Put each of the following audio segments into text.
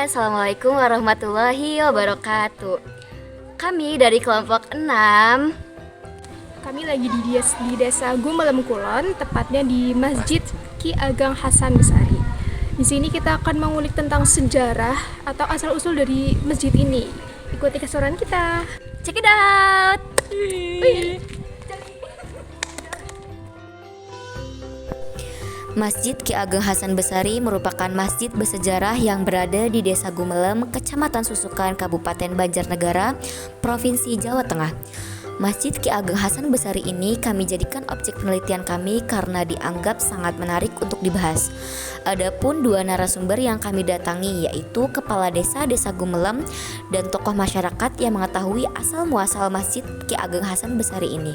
Assalamualaikum warahmatullahi wabarakatuh. Kami dari kelompok 6. Kami lagi di Desa Gumelem Kulon, tepatnya di Masjid Ki Ageng Hasan Besari. Di sini kita akan mengulik tentang sejarah atau asal-usul dari masjid ini. Ikuti keseruan kita. Check it out. Masjid Ki Ageng Hasan Besari merupakan masjid bersejarah yang berada di Desa Gumelem, Kecamatan Susukan, Kabupaten Banjarnegara, Provinsi Jawa Tengah. Masjid Ki Ageng Hasan Besari ini kami jadikan objek penelitian kami karena dianggap sangat menarik untuk dibahas. Adapun dua narasumber yang kami datangi yaitu Kepala Desa Gumelem dan tokoh masyarakat yang mengetahui asal muasal Masjid Ki Ageng Hasan Besari ini.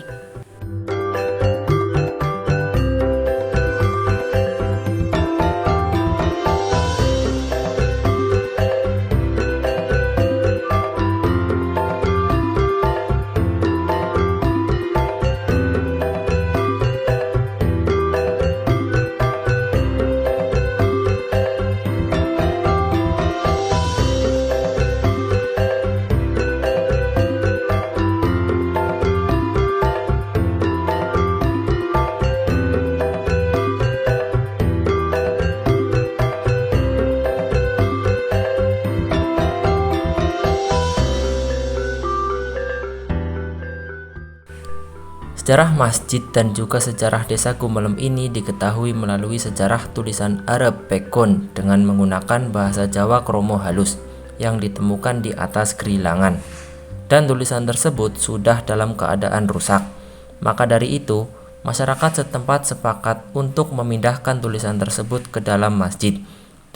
Sejarah masjid dan juga sejarah Desa Gumelem ini diketahui melalui sejarah tulisan Arab Pekon dengan menggunakan bahasa Jawa kromo halus yang ditemukan di atas gerilangan. Dan tulisan tersebut sudah dalam keadaan rusak. Maka dari itu, masyarakat setempat sepakat untuk memindahkan tulisan tersebut ke dalam masjid.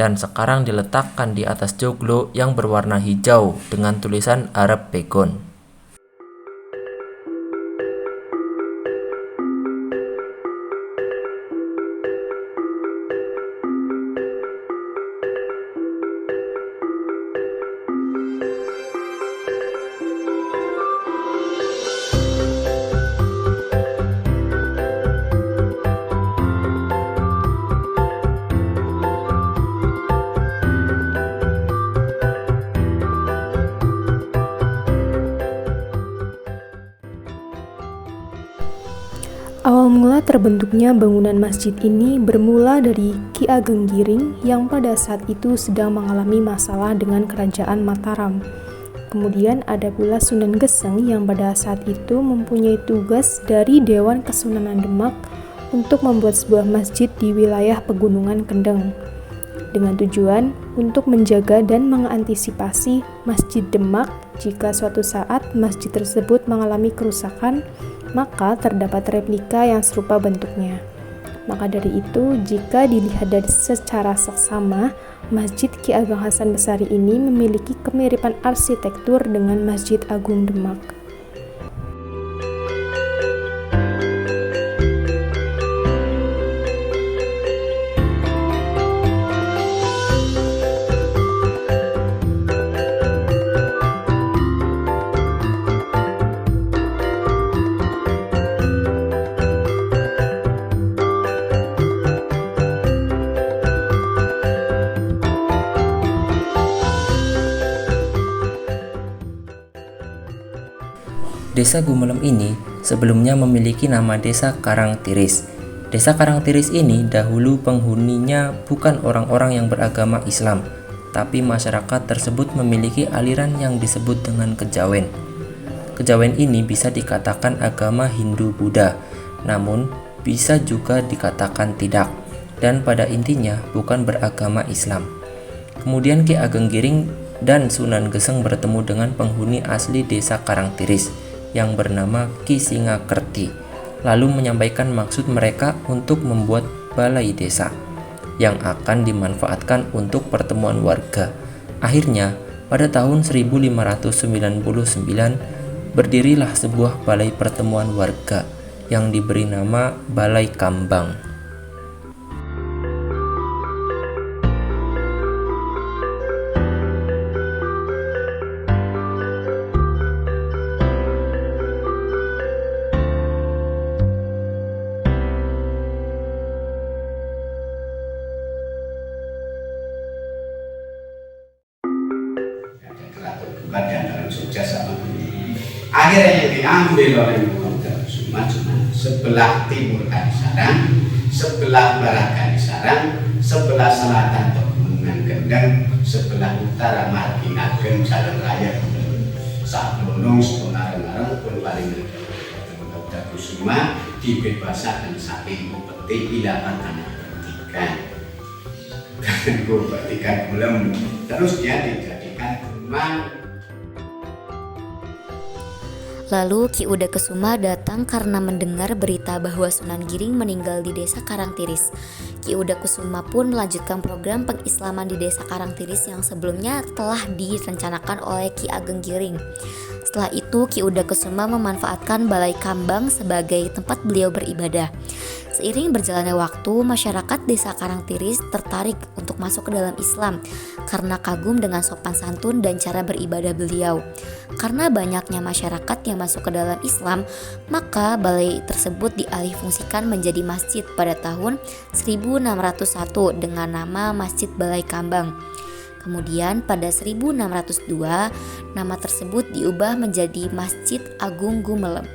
Dan sekarang diletakkan di atas joglo yang berwarna hijau dengan tulisan Arab Pekon. Awal mula terbentuknya bangunan masjid ini bermula dari Ki Ageng Giring yang pada saat itu sedang mengalami masalah dengan kerajaan Mataram. Kemudian ada pula Sunan Geseng yang pada saat itu mempunyai tugas dari Dewan Kesunanan Demak untuk membuat sebuah masjid di wilayah Pegunungan Kendeng dengan tujuan untuk menjaga dan mengantisipasi Masjid Demak jika suatu saat masjid tersebut mengalami kerusakan, maka terdapat replika yang serupa bentuknya. Maka dari itu, jika dilihat dari secara seksama, Masjid Ki Ageng Hasan Besari ini memiliki kemiripan arsitektur dengan Masjid Agung Demak. Desa Gumelem ini sebelumnya memiliki nama Desa Karangtiris. Desa Karangtiris ini dahulu penghuninya bukan orang-orang yang beragama Islam, tapi masyarakat tersebut memiliki aliran yang disebut dengan kejawen. Kejawen ini bisa dikatakan agama Hindu-Buddha, namun bisa juga dikatakan tidak, dan pada intinya bukan beragama Islam. Kemudian Ki Ageng Giring dan Sunan Geseng bertemu dengan penghuni asli Desa Karangtiris yang bernama Ki Singakerti, lalu menyampaikan maksud mereka untuk membuat balai desa yang akan dimanfaatkan untuk pertemuan warga. Akhirnya, pada tahun 1599 berdirilah sebuah balai pertemuan warga yang diberi nama Balai Kambang. Akhirnya yang diambil oleh Muhammad Kusuma cuma sebelah timur Kalisarang, sebelah barat Kalisarang, sebelah selatan Pegunungan Kendeng, sebelah utara Margi Ageng Jalan Raya Sablonong Sepengarang-arang pun paling Muhammad Kusuma dibebasakan saking upeti ilapan tanah pertikan. Dan pertikan belum terus dia dijadikan rumah. Lalu Ki Uda Kesuma datang karena mendengar berita bahwa Sunan Giring meninggal di desa Karangtiris. Ki Uda Kesuma pun melanjutkan program pengislaman di desa Karangtiris yang sebelumnya telah direncanakan oleh Ki Ageng Giring. Setelah itu Ki Uda Kesuma memanfaatkan Balai Kambang sebagai tempat beliau beribadah. Seiring berjalannya waktu, masyarakat desa Karangtiris tertarik untuk masuk ke dalam Islam karena kagum dengan sopan santun dan cara beribadah beliau. Karena banyaknya masyarakat yang masuk ke dalam Islam, maka balai tersebut dialihfungsikan menjadi masjid pada tahun 1601 dengan nama Masjid Balai Kambang. Kemudian pada 1602, nama tersebut diubah menjadi Masjid Agung Gumelem.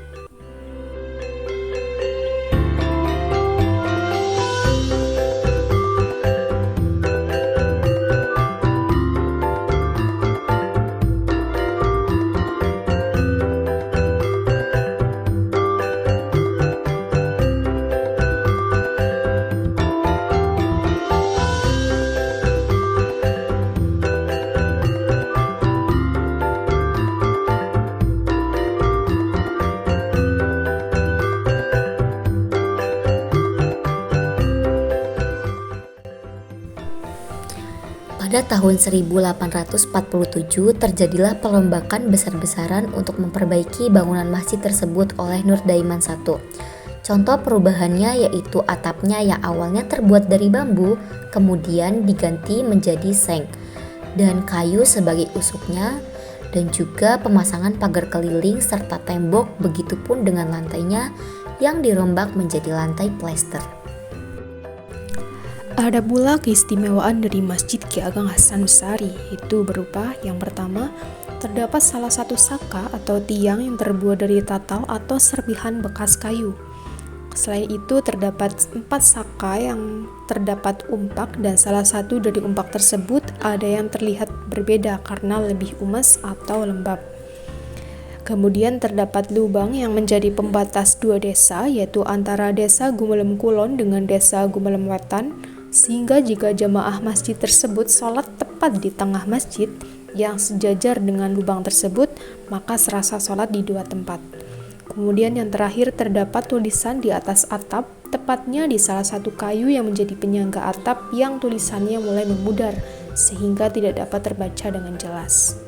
Pada tahun 1847 terjadilah perombakan besar-besaran untuk memperbaiki bangunan masjid tersebut oleh Nur Daiman I. Contoh perubahannya yaitu atapnya yang awalnya terbuat dari bambu, kemudian diganti menjadi seng dan kayu sebagai usupnya, dan juga pemasangan pagar keliling serta tembok, begitupun dengan lantainya yang dirombak menjadi lantai plester. Ada pula keistimewaan dari Masjid Ki Ageng Hasan Besari, itu berupa yang pertama, terdapat salah satu saka atau tiang yang terbuat dari tatal atau serpihan bekas kayu. Selain itu terdapat 4 saka yang terdapat umpak, dan salah satu dari umpak tersebut ada yang terlihat berbeda karena lebih umes atau lembab. Kemudian terdapat lubang yang menjadi pembatas dua desa, yaitu antara desa Gumelem Kulon dengan desa Gumelem Wetan, sehingga jika jamaah masjid tersebut sholat tepat di tengah masjid yang sejajar dengan lubang tersebut, maka serasa sholat di dua tempat. Kemudian yang terakhir terdapat tulisan di atas atap, tepatnya di salah satu kayu yang menjadi penyangga atap yang tulisannya mulai memudar, sehingga tidak dapat terbaca dengan jelas.